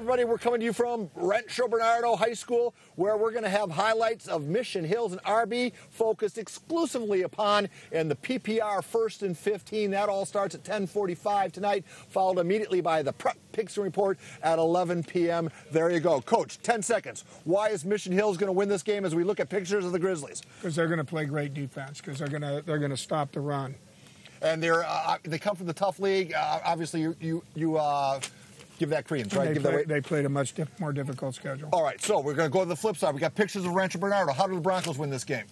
Everybody, we're coming to you from Rancho Bernardo High School, where we're going to have highlights of Mission Hills and RB focused exclusively upon in the PPR 1st and 15. That all starts at 10:45 tonight, followed immediately by the Prep Picks and Report at 11 p.m. There you go. Coach, 10 seconds. Why is Mission Hills going to win this game as we look at pictures of the Grizzlies? Because they're going to play great defense, because they're going to stop the run. And they come from the tough league. Obviously, you give that credence, right? They played a much more difficult schedule. All right, so we're going to go to the flip side. We got pictures of Rancho Bernardo. How do the Broncos win this game?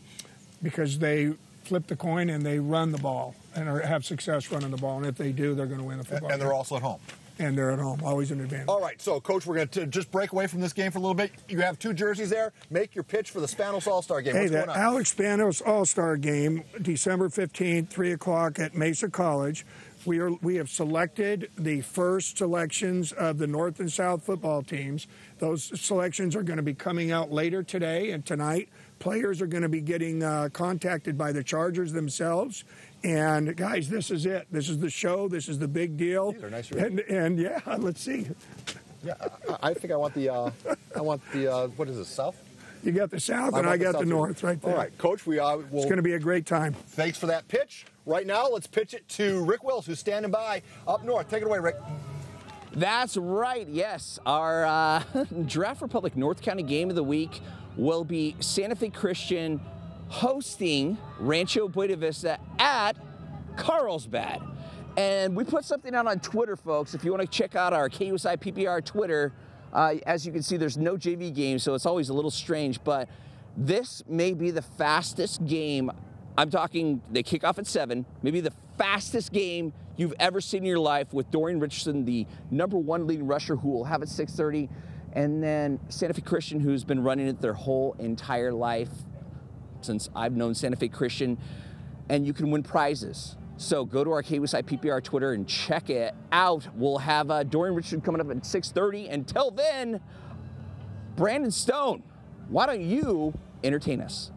Because they flip the coin and they run the ball and have success running the ball. And if they do, they're going to win the football game. And they're also at home. And they're at home, always an advantage. All right, so, Coach, we're going to just break away from this game for a little bit. You have two jerseys there. Make your pitch for the Spanos All-Star game. Hey, What's going the on? Alex Spanos All-Star game, December 15th, 3 o'clock at Mesa College. We have selected the first selections of the North and South football teams. Those selections are going to be coming out later today and tonight. Players are going to be getting contacted by the Chargers themselves. And, guys, this is it. This is the show. This is the big deal. These are nice. And yeah, let's see. Yeah, I think I want the what is it, South? You got the South, and I got the North right there. All right, Coach, it's going to be a great time. Thanks for that pitch. Right now, let's pitch it to Rick Wills, who's standing by up north. Take it away, Rick. That's right, yes. Our Giraffe Republic North County game of the week will be Santa Fe Christian hosting Rancho Buena Vista at Carlsbad. And we put something out on Twitter, folks. If you want to check out our KUSI PPR Twitter, as you can see, there's no JV game, so it's always a little strange, but this may be the fastest game. I'm talking, they kick off at 7, maybe the fastest game you've ever seen in your life, with Dorian Richardson, the #1 leading rusher, who will have at 6:30, and then Santa Fe Christian, who's been running it their whole entire life since I've known Santa Fe Christian, and you can win prizes. So go to our KUSI PPR Twitter and check it out. We'll have Dorian Richardson coming up at 6:30. Until then, Brandon Stone, why don't you entertain us?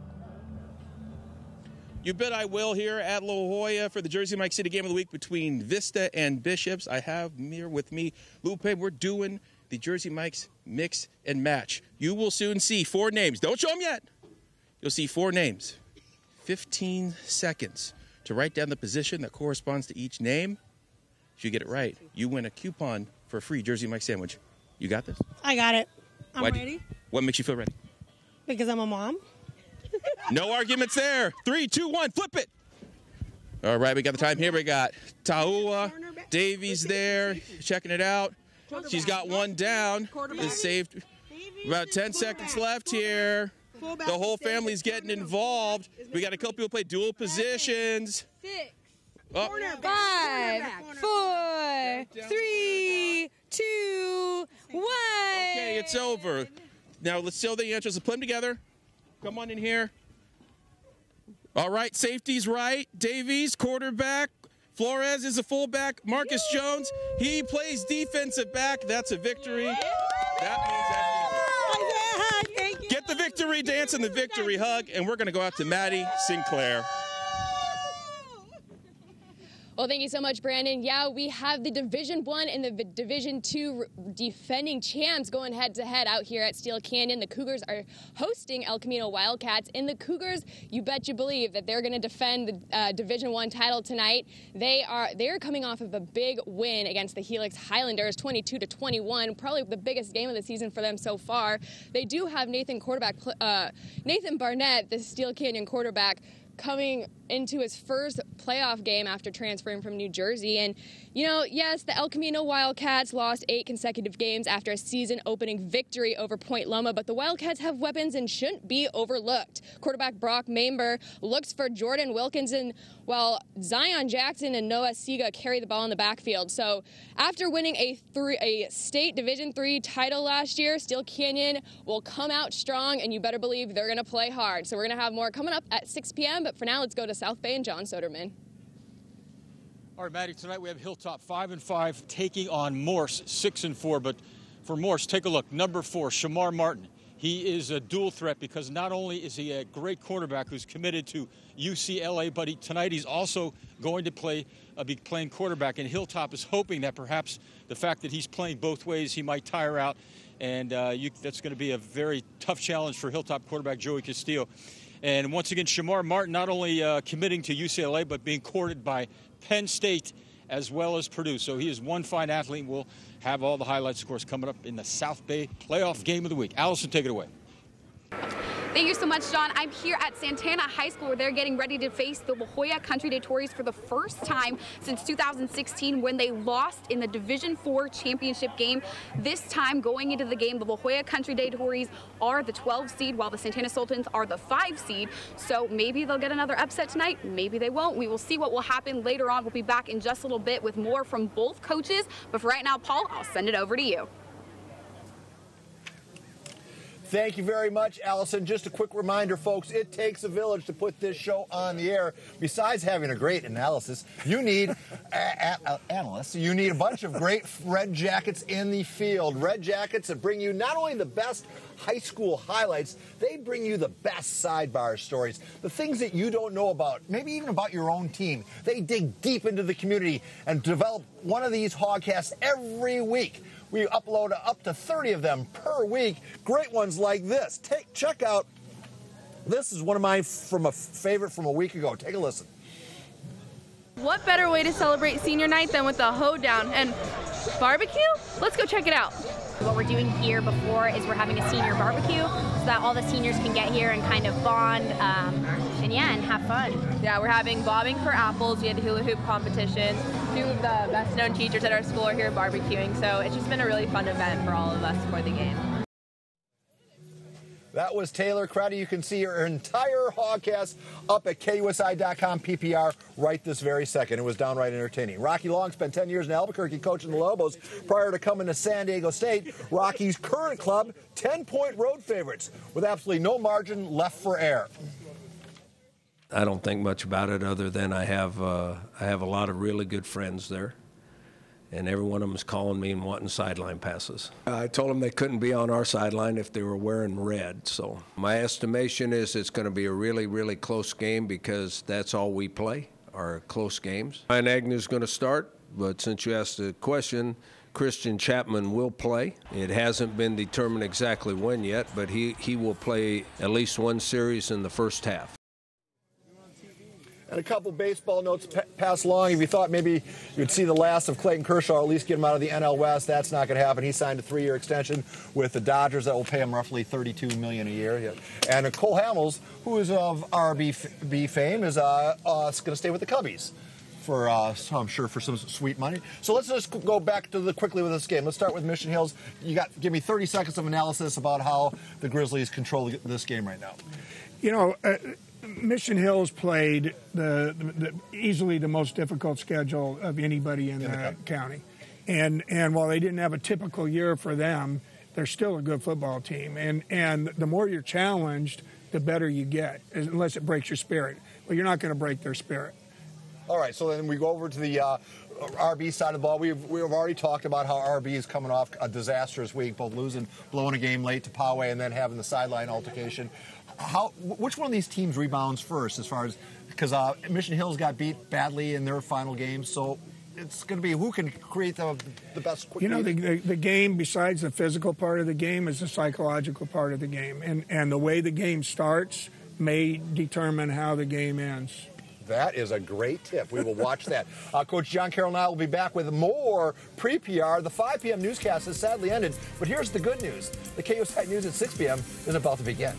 You bet I will, here at La Jolla for the Jersey Mike City Game of the Week between Vista and Bishops. I have here with me Lupe. We're doing the Jersey Mike's Mix and Match. You will soon see 4 names. Don't show them yet. You'll see 4 names. 15 seconds to write down the position that corresponds to each name. If you get it right, you win a coupon for a free Jersey Mike sandwich. You got this? I got it. I'm ready. What makes you feel ready? Because I'm a mom. No arguments there. 3, 2, 1, flip it. All right, we got the time here. We got Taua, Davies there, checking it out. She's got one down. Is saved. About 10 seconds left here. The whole family's getting involved. We got a couple people play dual positions. 6, oh. 5, 4, 3, 2, 1. Okay, it's over. Now let's see the answers. Let's put them together. Come on in here. All right, safety's right. Davies, quarterback. Flores is a fullback. Marcus Jones, he plays defensive back. That's a victory. That means that. Get the victory dance and the victory hug, and we're going to go out to Maddie Sinclair. Well, thank you so much, Brandon. Yeah, we have the Division I and the Division II defending champs going head-to-head out here at Steele Canyon. The Cougars are hosting El Camino Wildcats, and the Cougars, you bet you believe that they're going to defend the Division I title tonight. They are coming off of a big win against the Helix Highlanders, 22-21, probably the biggest game of the season for them so far. They do have Nathan Barnett, the Steele Canyon quarterback, coming into his first playoff game after transferring from New Jersey. And, you know, yes, the El Camino Wildcats lost 8 consecutive games after a season-opening victory over Point Loma, but the Wildcats have weapons and shouldn't be overlooked. Quarterback Brock Mamber looks for Jordan Wilkinson, while Zion Jackson and Noah Siga carry the ball in the backfield. So after winning a state Division III title last year, Steele Canyon will come out strong, and you better believe they're going to play hard. So we're going to have more coming up at 6 p.m., but for now, let's go to South Bay and John Soderman. All right, Maddie, tonight we have Hilltop 5-5 taking on Morse 6-4. But for Morse, take a look. Number 4, Shamar Martin. he is a dual threat because not only is he a great quarterback who's committed to UCLA, but tonight he's also going to be playing quarterback. And Hilltop is hoping that perhaps the fact that he's playing both ways, he might tire out. And that's going to be a very tough challenge for Hilltop quarterback Joey Castillo. And once again, Shamar Martin not only committing to UCLA, but being courted by Penn State as well as Purdue. So he is one fine athlete. We'll have all the highlights, of course, coming up in the South Bay playoff game of the week. Allison, take it away. Thank you so much, John. I'm here at Santana High School where they're getting ready to face the La Jolla Country Day Tories for the first time since 2016 when they lost in the Division IV championship game. This time going into the game, the La Jolla Country Day Tories are the 12 seed while the Santana Sultans are the 5 seed. So maybe they'll get another upset tonight. Maybe they won't. We will see what will happen later on. We'll be back in just a little bit with more from both coaches. But for right now, Paul, I'll send it over to you. Thank you very much, Allison. Just a quick reminder, folks, it takes a village to put this show on the air. Besides having a great analysis, you need analysts. You need a bunch of great red jackets in the field. Red jackets that bring you not only the best high school highlights, they bring you the best sidebar stories, the things that you don't know about, maybe even about your own team. They dig deep into the community and develop one of these hogcasts every week. We upload up to 30 of them per week. Great ones like this. Check out. This is one of mine from a favorite from a week ago. Take a listen. What better way to celebrate senior night than with a hoedown and barbecue? Let's go check it out. What we're doing here before is we're having a senior barbecue so that all the seniors can get here and kind of bond and have fun. Yeah, we're having bobbing for apples. We had the hula hoop competitions. 2 of the best known teachers at our school are here barbecuing, so it's just been a really fun event for all of us for the game. That was Taylor CRATTY. You can see her entire hogcast up at KUSI.com PPR right this very second. It was downright entertaining. Rocky Long spent 10 years in Albuquerque coaching the Lobos prior to coming to San Diego State. Rocky's current club, 10-point road favorites with absolutely no margin left for error. I don't think much about it other than I have a lot of really good friends there. And every one of them is calling me and wanting sideline passes. I told them they couldn't be on our sideline if they were wearing red. So my estimation is it's going to be a really, really close game because that's all we play, are close games. Ryan Agnew's going to start, but since you asked the question, Christian Chapman will play. It hasn't been determined exactly when yet, but he will play at least one series in the first half. And a couple baseball notes pass along. If you thought maybe you'd see the last of Clayton Kershaw, or at least get him out of the NL West, that's not going to happen. He signed a 3-year extension with the Dodgers that will pay him roughly $32 million a year. Yeah. And Cole Hamels, who is of RB fame, is going to stay with the Cubbies for, I'm sure, for some sweet money. So let's just go back to quickly with this game. Let's start with Mission Hills. Give me 30 seconds of analysis about how the Grizzlies control this game right now. You know, Mission Hills played easily the most difficult schedule of anybody in the county. And while they didn't have a typical year for them, they're still a good football team. And the more you're challenged, the better you get, unless it breaks your spirit. Well, you're not going to break their spirit. All right, so then we go over to the RB side of the ball. We've already talked about how RB is coming off a disastrous week, both blowing a game late to Poway and then having the sideline altercation. Which one of these teams rebounds first, as far as, because Mission Hills got beat badly in their final game, so it's going to be who can create the best quick. You know, the game, besides the physical part of the game, is the psychological part of the game, and the way the game starts may determine how the game ends. That is a great tip. We will watch that. Coach John Carroll and I will be back with more pre-PR. The 5 p.m. newscast has sadly ended, but here's the good news. The KUSI News at 6 p.m. is about to begin.